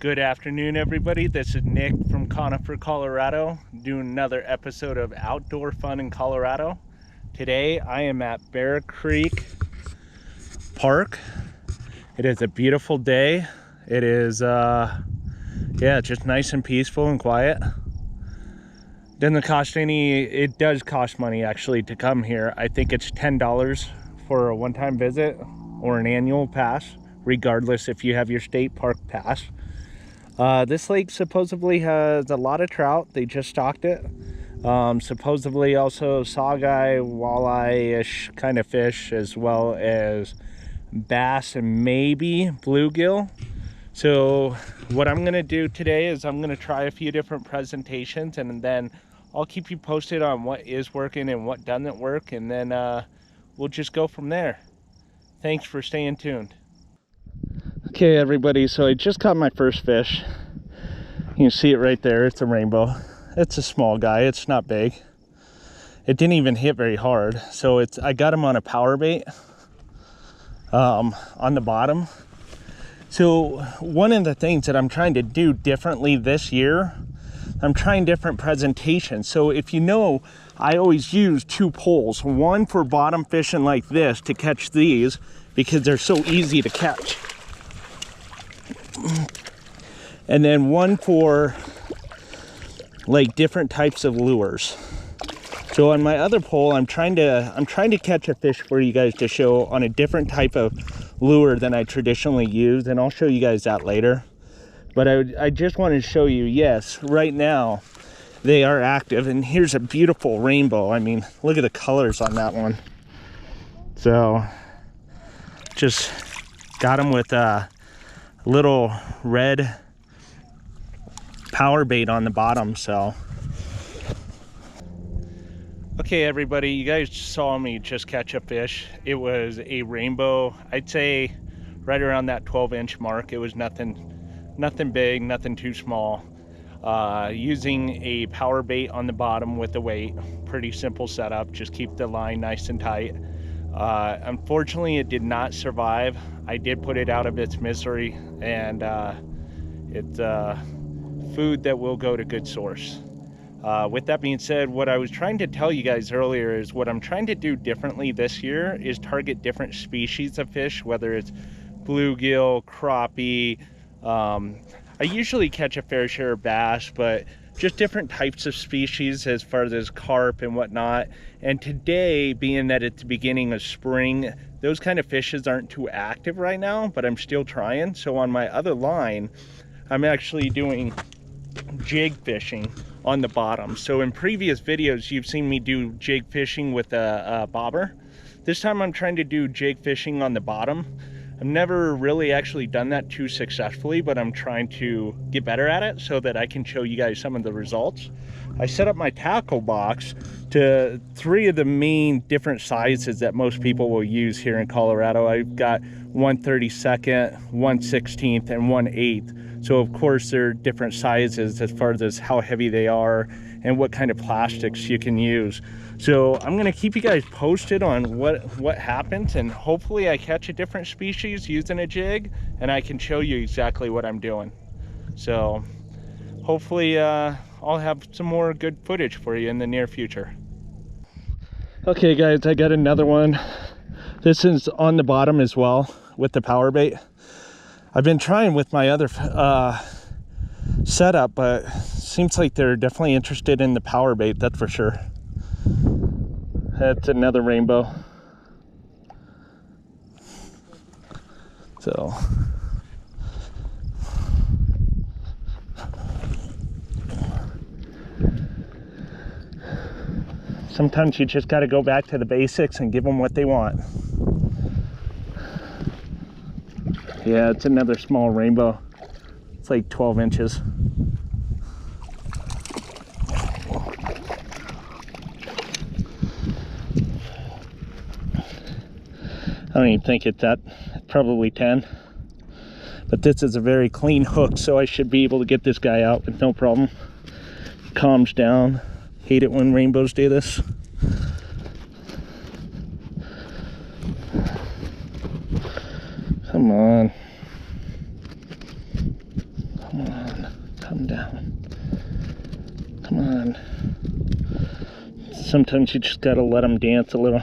Good afternoon, everybody. This is Nick from Conifer, Colorado, doing another episode of Outdoor Fun in Colorado. Today, I am at Bear Creek Park. It is a beautiful day. It is, just nice and peaceful and quiet. Doesn't cost any, it does cost money actually to come here. I think it's $10 for a one-time visit or an annual pass, regardless if you have your state park pass. This lake supposedly has a lot of trout. They just stocked it. Supposedly also saugeye, walleye-ish kind of fish, as well as bass and maybe bluegill. So what I'm going to do today is I'm going to try a few different presentations, and then I'll keep you posted on what is working and what doesn't work, and then we'll just go from there. Thanks for staying tuned. Okay, everybody, so I just caught my first fish. You can see it right there. It's a rainbow. It's a small guy. It's not big. It didn't even hit very hard. So I got him on a power bait on the bottom. So one of the things that I'm trying to do differently this year, I'm trying different presentations. So if you know, I always use two poles, one for bottom fishing like this to catch these because they're so easy to catch, and then one for like different types of lures. So on my other pole, I'm trying to catch a fish for you guys to show on a different type of lure than I traditionally use, and I'll show you guys that later. But I just wanted to show you, yes, right now they are active, and here's a beautiful rainbow. I mean, look at the colors on that one. So just got them with a little red power bait on the bottom. So okay, everybody, you guys saw me just catch a fish. It was a rainbow. I'd say right around that 12-inch mark. It was nothing big, nothing too small. Using a power bait on the bottom with the weight. Pretty simple setup. Just keep the line nice and tight. Unfortunately, it did not survive. I did put it out of its misery, and it's food that will go to good source. With that being said, what I was trying to tell you guys earlier is what I'm trying to do differently this year is target different species of fish, whether it's bluegill, crappie. I usually catch a fair share of bass, but just different types of species as far as carp and whatnot. And today, being that it's the beginning of spring, those kind of fishes aren't too active right now, but I'm still trying. So on my other line, I'm actually doing jig fishing on the bottom. So in previous videos, you've seen me do jig fishing with a bobber. This time I'm trying to do jig fishing on the bottom. I've never really actually done that too successfully, but I'm trying to get better at it so that I can show you guys some of the results. I set up my tackle box to 3 of the main different sizes that most people will use here in Colorado. I've got 1/32, 1/16, and 1/8. So of course they're different sizes as far as how heavy they are and what kind of plastics you can use. So I'm gonna keep you guys posted on what happens, and hopefully I catch a different species using a jig and I can show you exactly what I'm doing. So hopefully I'll have some more good footage for you in the near future. Okay guys, I got another one. This is on the bottom as well with the power bait. I've been trying with my other setup, but seems like they're definitely interested in the power bait, that's for sure. That's another rainbow. So sometimes you just got to go back to the basics and give them what they want. Yeah, it's another small rainbow. It's like 12 inches. I don't even think it's that, probably 10. But this is a very clean hook, so I should be able to get this guy out with no problem. Calms down. Hate it when rainbows do this. Come on. Come Sometimes you just gotta let them dance a little.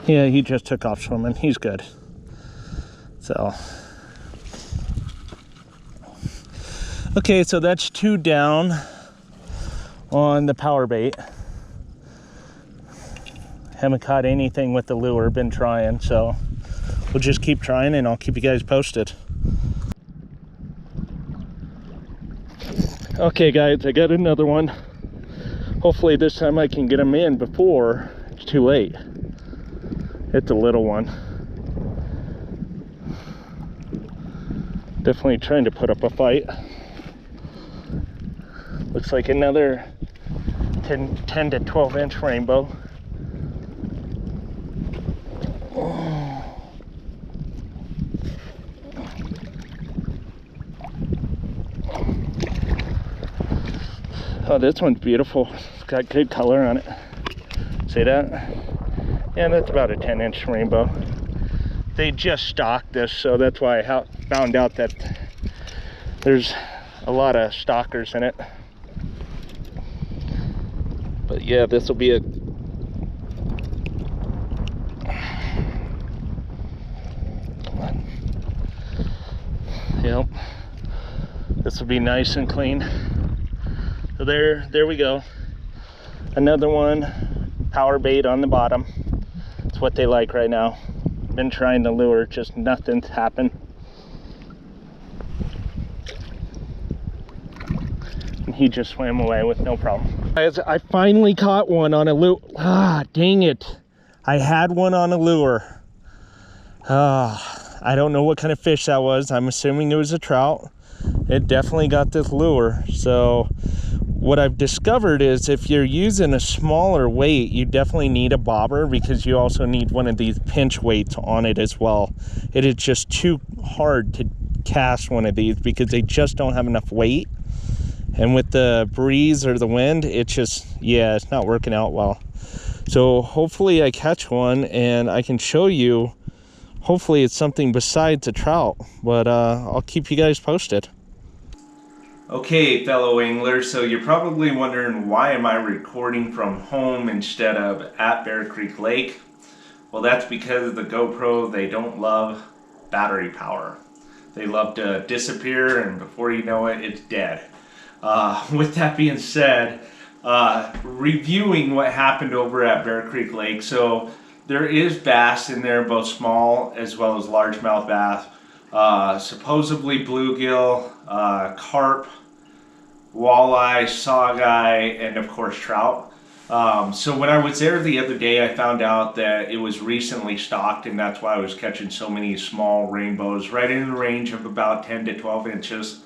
Yeah, he just took off swimming. He's good. So, okay, so that's 2 down on the power bait. Haven't caught anything with the lure, been trying, so we'll just keep trying and I'll keep you guys posted. Okay guys, I got another one. Hopefully this time I can get them in before it's too late. It's a little one. Definitely trying to put up a fight. Looks like another 10 to 12 inch rainbow. Oh, this one's beautiful. It's got good color on it. See that? Yeah, that's about a 10 inch rainbow. They just stocked this, so that's why I found out that there's a lot of stockers in it. But yeah, this will be a yep. This will be nice and clean. So there we go. Another one, power bait on the bottom. It's what they like right now. Been trying to lure, just nothing's happened. And he just swam away with no problem. Guys, I finally caught one on a lure. Ah, dang it. I had one on a lure. I don't know what kind of fish that was. I'm assuming it was a trout. It definitely got this lure. So what I've discovered is if you're using a smaller weight, you definitely need a bobber, because you also need one of these pinch weights on it as well. It is just too hard to cast one of these because they just don't have enough weight. And with the breeze or the wind, it's just, yeah, it's not working out well. So hopefully I catch one and I can show you. Hopefully it's something besides a trout, but I'll keep you guys posted. Okay, fellow anglers, so you're probably wondering, why am I recording from home instead of at Bear Creek Lake? Well, that's because the GoPro, they don't love battery power. They love to disappear, and before you know it, it's dead. With that being said, reviewing what happened over at Bear Creek Lake. So there is bass in there, both small as well as largemouth bass. Supposedly bluegill, carp, walleye, saugeye, and of course trout. So when I was there the other day, I found out that it was recently stocked, and that's why I was catching so many small rainbows, right in the range of about 10 to 12 inches.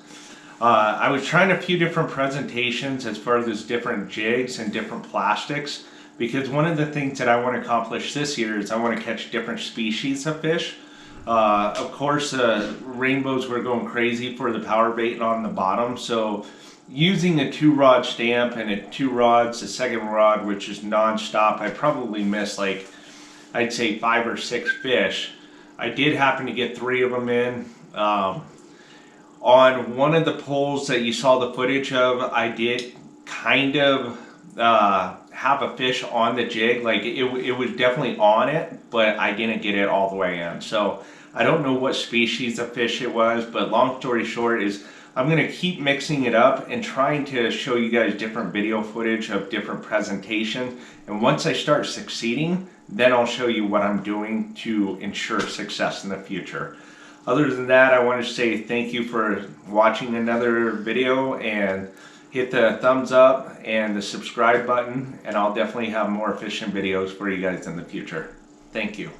I was trying a few different presentations as far as different jigs and different plastics, because one of the things that I want to accomplish this year is I want to catch different species of fish. Of course, rainbows were going crazy for the power bait on the bottom, so using a 2-rod stamp and a 2 rods, a second rod, which is non-stop, I probably missed like, I'd say 5 or 6 fish. I did happen to get 3 of them in. On one of the poles that you saw the footage of, I did kind of have a fish on the jig. Like it was definitely on it, but I didn't get it all the way in. So I don't know what species of fish it was, but long story short is I'm going to keep mixing it up and trying to show you guys different video footage of different presentations. And once I start succeeding, then I'll show you what I'm doing to ensure success in the future. Other than that, I want to say thank you for watching another video, and hit the thumbs up and the subscribe button, and I'll definitely have more fishing videos for you guys in the future. Thank you.